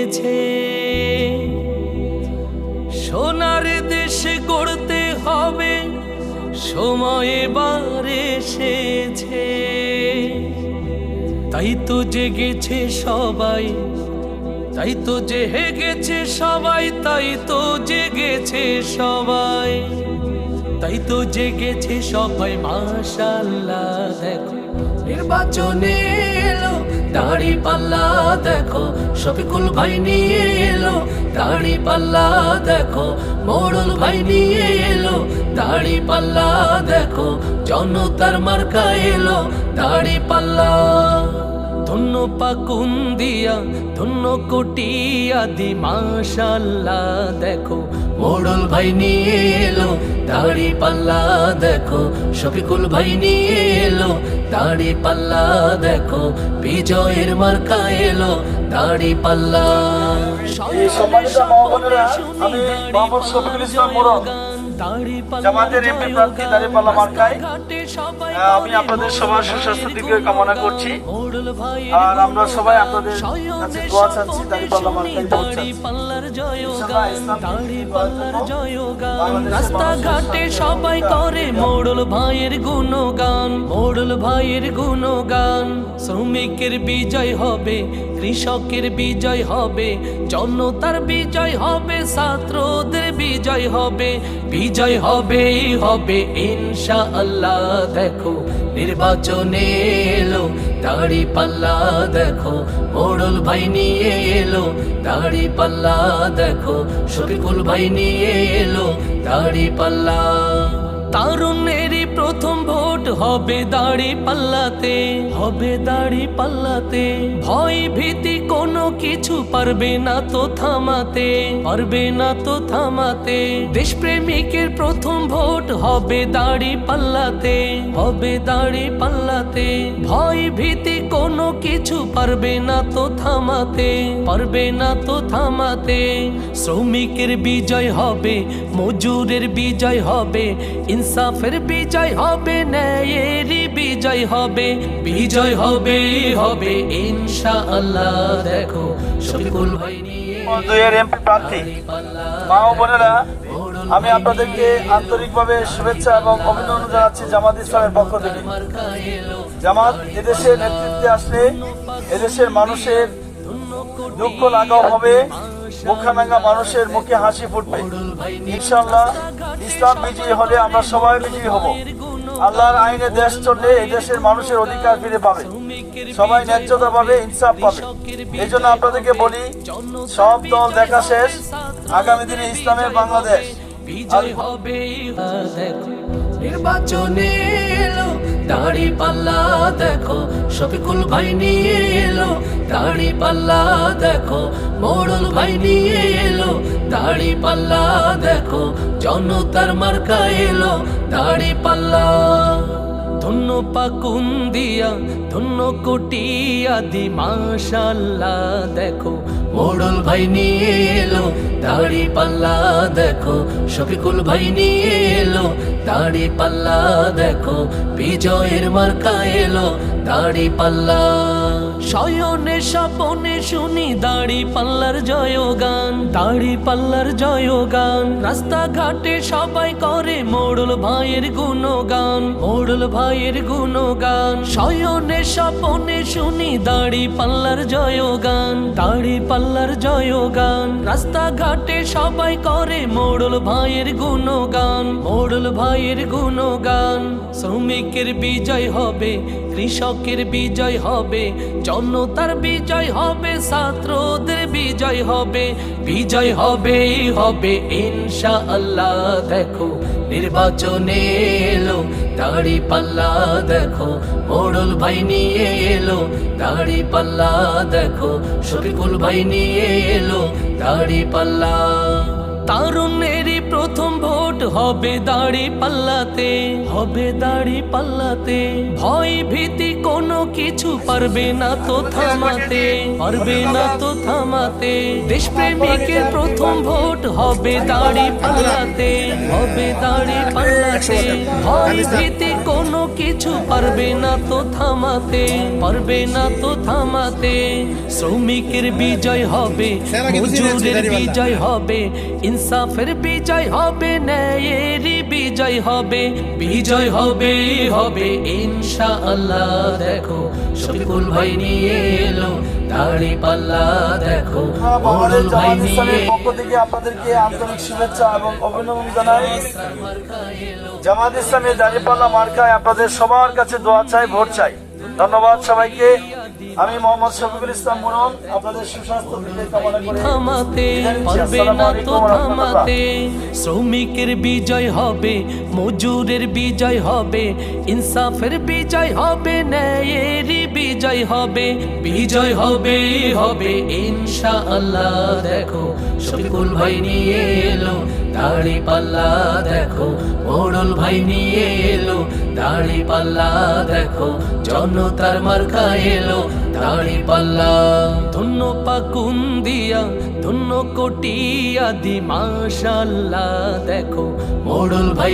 এসেছে, সোনার দেশে গড়তে হবে, সময় এবার এসেছে। তাই তো জেগেছে সবাই, তাই তো জেগেছে সবাই, তাই তো জেগেছে সবাই, তাই তো জেগেছে সবাই। মাশাআল্লাহ দেখো নির্বাচনে এলো দাড়িপাল্লা, দেখো শফিকুল ভাই নিয়ে এলো দাড়িপাল্লা, দেখো মোড়ল ভাই নিয়ে এলো দাড়িপাল্লা, দেখো জনতার মার্কা এলো দাড়িপাল্লা। ধন্য পাকুন দিয়া ধন্য কোটিয়া দি, মাশাআল্লাহ দেখো মোড়ল ভাই নিয়ে এলো দাড়িপাল্লা, দেখো শফিকুল ভাই নিয়ে এলো দাড়িপাল্লা, দেখো বিজয়ের মার্কা এলো দাড়িপাল্লা। সম্মানিত মা বোনেরা, আমি মোহাম্মদ শফিকুল ইসলাম মোড়ল, জামাতের এমপি প্রার্থী দাড়িপাল্লা মার্কায়। আমি আপনাদের সবার সুস্বাস্থ্য দিকে কামনা করছি, আর আমরা সবাই আপনাদের কাছে দোয়া চাচ্ছি দাড়িপাল্লা মার্কায় ভোট চাচ্ছি। রাস্তাঘাটে সবাই করে মোড়ল ভাইয়ের গুণগান, মোড়ল ভাইয়ের গুণগান। শ্রমিকের বিজয় হবে, কৃষকের বিজয় হবে, জনতার বিজয় হবে, ছাত্রদের বিজয় হবে, বিজয় হবে হবে ইনশাআল্লাহ। দেখো নির্বাচনে এলো দাড়িপাল্লা, দেখো মোড়ল ভাই নিয়ে এলো দাড়িপাল্লা, দেখো শফিকুল ভাই নিয়ে এলো দাড়িপাল্লা। তারুণ্যেরই প্রথম ভোট হবে দাড়িপাল্লাতে, হবে দাড়িপাল্লাতে। ভয় ভীতি কোনো কিছু পারবে না তো থামাতে, পারবে না তো থামাতে। দেশপ্রেমিকের প্রথম ভোট হবে দাড়িপাল্লাতে, হবে দাড়িপাল্লাতে। ভয় ভীতি কোনো কিছু পারবে না তো থামাতে, পারবে না তো থামাতে। শ্রমিকের বিজয় হবে, মজুরের বিজয় হবে, ইনসাফের বিজয় হবে, ন্যায়েরই বিজয় হবে, বিজয় হবে হবে ইনশাআল্লাহ। দেখো শফিকুল ভাই নিয়ে এমপি প্রার্থী মা ও বোনেরা, আমি আপনাদেরকে আন্তরিকভাবে শুভেচ্ছা এবং অভিনন্দন জানাচ্ছি জামাত ইসলামের পক্ষ থেকে। জামাত এদেশের নেতৃত্বে আসলে এদেশের মানুষের দুঃখ লাঘব হবে, মুখানাঙ্গা মানুষের মুখে হাসি ফুটবে ইনশাআল্লাহ। ইসলাম বিজয়ী হলে আমরা সবাই বিজয়ী হব। আল্লাহর আইনে দেশ চললে এই দেশের মানুষের অধিকার ফিরে পাবে, সবাই ন্যায্যতা পাবে, ইনসাফ পাবে। এই জন্য আপনাদেরকে বলি, সব দল দেখা শেষ, আগামী দিনে ইসলামের বাংলাদেশ বিজয় হবে। নির্বাচনে এলো দাড়িপাল্লা, দেখো শফিকুল ভাই নিয়ে এলো দাড়িপাল্লা, দেখো মোড়ল ভাই নিয়ে এলো দাড়িপাল্লা, দেখো জনতার মার্কা এলো দাড়িপাল্লা। ধন্য পাকুন দিয়া ধন্য কোটিয়া দি, মাশাআল্লাহ দেখো মোড়ল ভাই নিয়ে এলো দাড়িপাল্লা, দেখো শফিকুল ভাই নিয়ে এলো দাড়িপাল্লা, দেখো বিজয়ের মার্কা এলো দাড়িপাল্লা। শয়নে স্বপনে শুনি দাড়িপাল্লার জয়গান, দাড়িপাল্লার জয়গান। রাস্তাঘাটে সবাই করে মোড়ল ভাইয়ের গুণগান, মোড়ল ভাইয়ের গুণগান। শয়নে স্বপনে শুনি দাড়িপাল্লার জয়গান, দাড়িপাল্লার জয়গান। রাস্তাঘাটে সবাই করে মোড়ল ভাইয়ের গুণগান, মোড়ল ভাইয়ের গুণগান। শ্রমিকের বিজয় হবে, কৃষকের বিজয় হবে, জনতার বিজয় হবে, ছাত্রদের বিজয় হবে, বিজয় হবে হবে ইনশাআল্লাহ। দেখো নির্বাচনে এলো দাড়িপাল্লা, দেখো মোড়ল ভাই নিয়ে এলো দাড়িপাল্লা, দেখো শফিকুল ভাই নিয়ে এলো দাড়িপাল্লা। তারুণ্যেরই প্রথম ভোট হবে দাড়িপাল্লাতে, হবে দাড়িপাল্লাতে। ভয় ভীতি কোনো কিছু পারবে না তো থামাতে, পারবে না তো থামাতে। দেশপ্রেমিকের প্রথম ভোট হবে দাড়িপাল্লাতে, হবে দাড়িপাল্লাতে। ভয় ভীতি কোনো কোনো কিছু পারবে না তো থামাতে, পারবে না তো থামাতে। শ্রমিকের বিজয় হবে, মজুরের বিজয় হবে, ইনসাফের বিজয় হবে, ন্যায়েরই বিজয় হবে, বিজয় হবে হবে ইনশাআল্লাহ। দেখো শফিকুল ভাই নিয়ে এলো দাড়ি পাল্লা, দেখো মোড়ল ভাই জামাত নিয়ে ইসলামের পক্ষ থেকে আপনাদেরকে আন্তরিক শুভেচ্ছা এবং অভিনন্দন জানাই। জামাত ইসলামী দাঁড়িপাল্লা মার্কায় আপনাদের সবার কাছে দোয়া চাই, ভোট চাই। ধন্যবাদ সবাইকে। আমি মোহাম্মদ শফিকুল ইসলাম মুনন আপনাদের সুস্বাস্থ্য দিকে কামনা করে থামাতে পারবে না তো থামাতে। শ্রমিকের বিজয় হবে, মজুরের বিজয় হবে, ইনসাফের বিজয় হবে, ন্যায়েরই বিজয় হবে, বিজয় হবে হবে ইনশাআল্লাহ। দেখো শফিকুল ভাই নিয়ে এলো দাড়ি পাল্লা, দেখো মোড়ল ভাই নিয়ে এলো দাড়ি পাল্লা, দেখো জনতার মার্কা এলো দাড়ি পাল্লা। ধন্য পাকুন দিয়া ধন্য কোটিয়া দি মাশাআল্লাহ, দেখো মোড়ল ভাই